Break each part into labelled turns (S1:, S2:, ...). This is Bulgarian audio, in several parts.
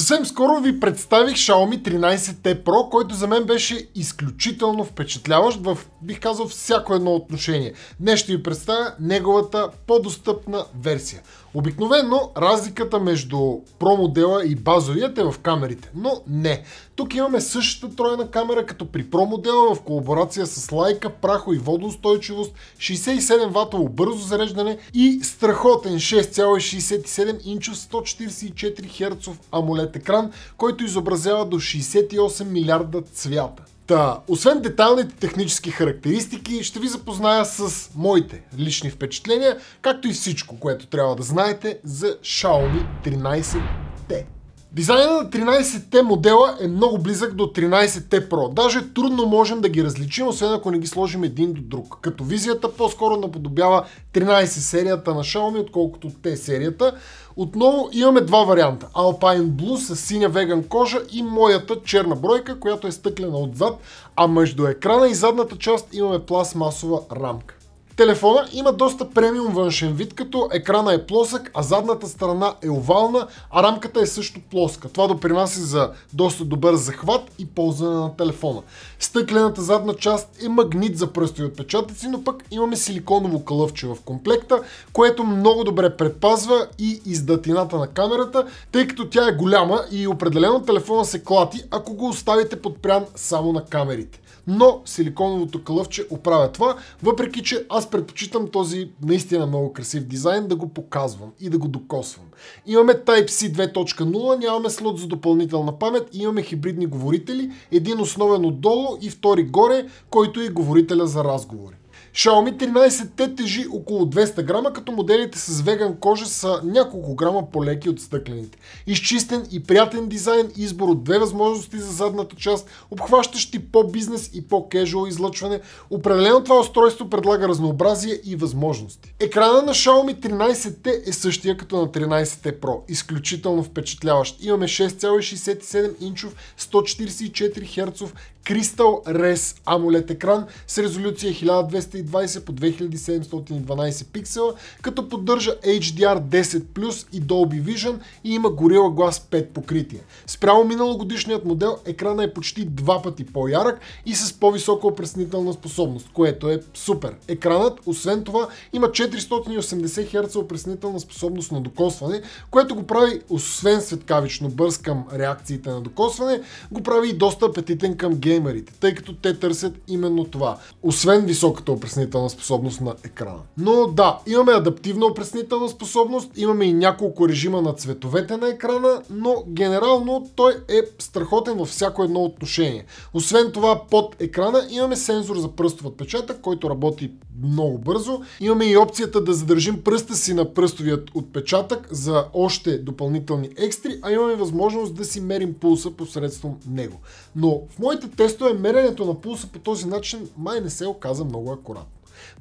S1: Съвсем скоро ви представих Xiaomi 13T Pro, който за мен беше изключително впечатляващ в, бих казал, всяко едно отношение. Днес ще ви представя неговата по-достъпна версия. Обикновено разликата между Pro модела и базовият е в камерите, но не. Тук имаме същата тройна камера като при Pro модела в колаборация с Leica, прахо и водоустойчивост, 67 ватово бързо зареждане и страхотен 6,67 инчов 144 Hz AMOLED екран, който изобразява до 68 милиарда цвята. Освен детайлните технически характеристики, ще ви запозная с моите лични впечатления, както и всичко, което трябва да знаете за Xiaomi 13T. Дизайнът на 13T модела е много близък до 13T Pro. Даже трудно можем да ги различим, освен ако не ги сложим един до друг. Като визията по-скоро наподобява 13 серията на Xiaomi, отколкото T серията. Отново имаме два варианта. Alpine Blue с синя веган кожа и моята черна бройка, която е стъклена отзад, а между екрана и задната част имаме пластмасова рамка. Телефона има доста премиум външен вид, като екрана е плосък, а задната страна е овална, а рамката е също плоска. Това допринася за доста добър захват и ползване на телефона. Стъклената задна част е магнит за пръстови отпечатъци, но пък имаме силиконово кълъвче в комплекта, което много добре предпазва и издатината на камерата, тъй като тя е голяма и определено телефона се клати, ако го оставите подпрян само на камерите. Но силиконовото кълъвче оправя това, въпреки че аз предпочитам този наистина много красив дизайн да го показвам и да го докосвам. Имаме Type-C 2.0, нямаме слот за допълнителна памет, имаме хибридни говорители, един основен отдолу и втори горе, който е говорителя за разговори. Xiaomi 13T тежи около 200 грама, като моделите с веган кожа са няколко грама по-леки от стъклените. Изчистен и приятен дизайн, избор от две възможности за задната част, обхващащи по-бизнес и по-кежуал излъчване. Определено това устройство предлага разнообразие и възможности. Екрана на Xiaomi 13T е същия като на 13T Pro. Изключително впечатляващ. Имаме 6,67 инчов 144 Hz Crystal Res AMOLED екран с резолюция 1220 по 2712 пиксела, като поддържа HDR10+ и Dolby Vision и има Gorilla Glass 5 покритие. Спрямо миналогодишният модел екрана е почти два пъти по-ярък и с по-висока опреснителна способност, което е супер. Екранът, освен това, има 480 Hz опреснителна способност на докосване, което го прави, освен светкавично бърз към реакциите на докосване, го прави и доста апетитен към геймерите, тъй като те търсят именно това, освен високата опреснителна способност на екрана. Но да, имаме адаптивна опреснителна способност, имаме и няколко режима на цветовете на екрана, но генерално той е страхотен във всяко едно отношение. Освен това, под екрана имаме сензор за пръстов отпечатък, който работи много бързо. Имаме и опцията да задържим пръста си на пръстовият отпечатък за още допълнителни екстри, а имаме възможност да си мерим пулса посредством него. Но в моите тестове меренето на пулса по този начин май не се оказа много акуратно.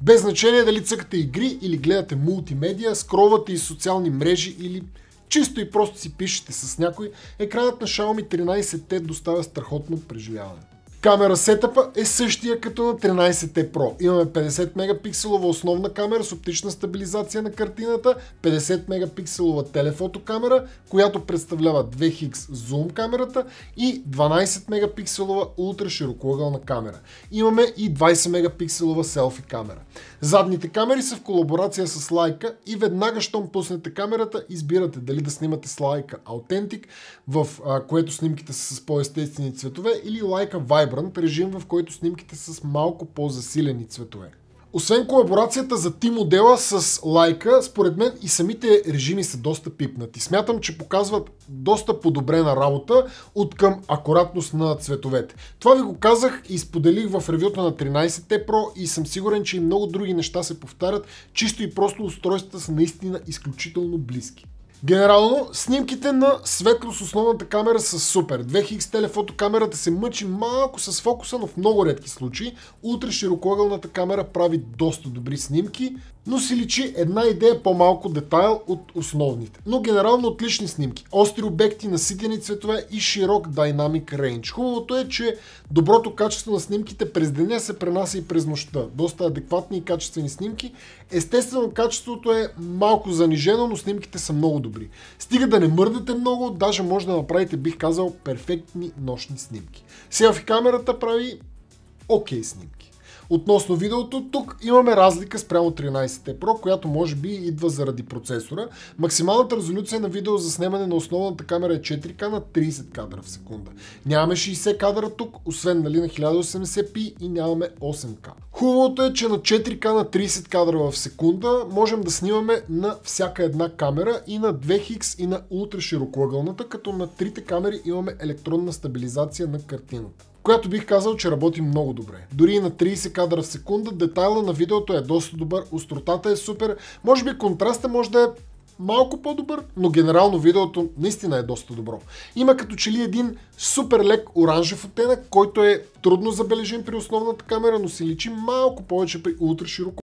S1: Без значение дали цъкате игри или гледате мултимедия, скролвате и социални мрежи или чисто и просто си пишете с някой, екранът на Xiaomi 13T доставя страхотно преживяване. Камера сетъпа е същия като на 13T Pro. Имаме 50 мегапикселова основна камера с оптична стабилизация на картината, 50 мегапикселова телефотокамера, която представлява 2x зум камерата и 12 мегапикселова ултраширокоъгълна камера. Имаме и 20 мегапикселова селфи камера. Задните камери са в колаборация с Leica и веднага щом пуснете камерата, избирате дали да снимате с Leica Authentic, в което снимките са с по-естествени цветове, или Leica Vibrant, режим, в който снимките са с малко по-засилени цветове. Освен колаборацията за T модела с Leica, според мен и самите режими са доста пипнати. Смятам, че показват доста подобрена работа от към акуратност на цветовете. Това ви го казах и споделих в ревюто на 13T Pro и съм сигурен, че и много други неща се повтарят, чисто и просто устройствата са наистина изключително близки. Генерално, снимките на светло с основната камера са супер. 2x телефотокамерата се мъчи малко с фокуса, но в много редки случаи. Ултраширокоъгълната камера прави доста добри снимки, но си личи една идея по-малко детайл от основните. Но генерално отлични снимки. Остри обекти, наситени цветове и широк Dynamic Range. Хубавото е, че доброто качество на снимките през деня се пренася и през нощта. Доста адекватни и качествени снимки. Естествено, качеството е малко занижено, но снимките са много добри. Стига да не мърдате много, даже може да направите, бих казал, перфектни нощни снимки. Селфи камерата прави окей снимки. Относно видеото, тук имаме разлика спрямо 13 Pro, която може би идва заради процесора. Максималната резолюция на видео за снимане на основната камера е 4K на 30 кадра в секунда. Нямаме 60 кадра тук, освен на 1080p и нямаме 8K. Хубавото е, че на 4K на 30 кадра в секунда можем да снимаме на всяка една камера и на 2X и на ултраширокоъгълната, като на трите камери имаме електронна стабилизация на картината, която бих казал, че работи много добре. Дори и на 30 кадра в секунда детайла на видеото е доста добър, остротата е супер, може би контрастът може да е малко по-добър, но генерално видеото наистина е доста добро. Има като че ли един супер лек оранжев оттенък, който е трудно забележим при основната камера, но се личи малко повече при ултрашироко